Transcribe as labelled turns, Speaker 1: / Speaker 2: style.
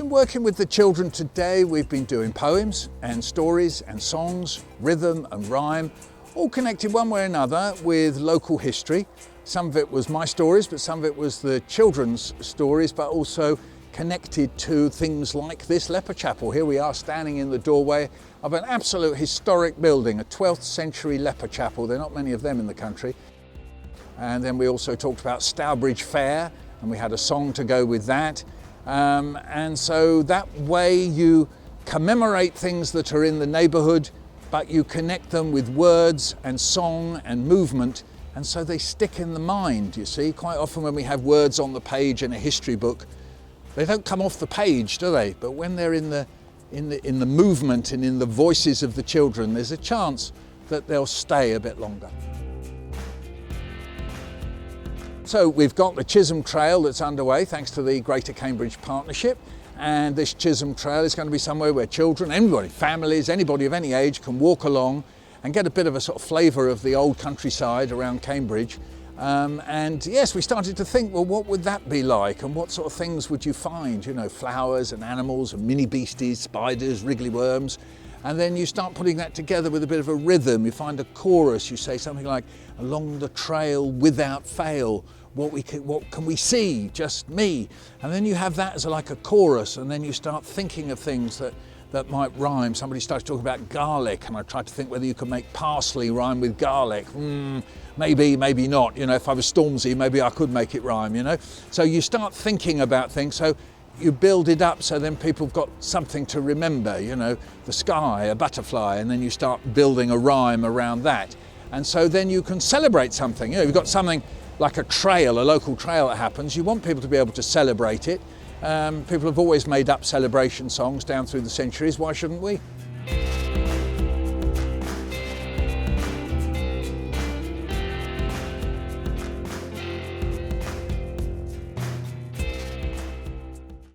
Speaker 1: been working with the children today. We've been doing poems and stories and songs, rhythm and rhyme, all connected one way or another with local history. Some of it was my stories, but some of it was the children's stories, but also connected to things like this leper chapel. Here we are standing in the doorway of an absolute historic building, a 12th century leper chapel. There are not many of them in the country. And then we also talked about Stourbridge Fair, and we had a song to go with that. And so that way you commemorate things that are in the neighbourhood, but you connect them with words and song and movement, and so they stick in the mind, you see. Quite often when we have words on the page in a history book, they don't come off the page, do they? But when they're in the movement and in the voices of the children, there's a chance that they'll stay a bit longer. So we've got the Chisholm Trail that's underway thanks to the Greater Cambridge Partnership, and this Chisholm Trail is going to be somewhere where children, anybody, families, anybody of any age can walk along and get a bit of a sort of flavour of the old countryside around Cambridge. And yes, we started to think, well, what would that be like, and what sort of things would you find? You know, flowers and animals and mini beasties, spiders, wriggly worms. And then you start putting that together with a bit of a rhythm. You find a chorus, you say something like, along the trail without fail, what can we see? Just me. And then you have that as like a chorus, and then you start thinking of things that might rhyme. Somebody starts talking about garlic, and I tried to think whether you could make parsley rhyme with garlic. Maybe, maybe not. You know, if I was Stormzy, maybe I could make it rhyme, you know. So you start thinking about things, so you build it up so then people have got something to remember, you know, the sky, a butterfly, and then you start building a rhyme around that. And so then you can celebrate something. You know, you've got something like a trail, a local trail that happens. You want people to be able to celebrate it. People have always made up celebration songs down through the centuries. Why shouldn't we?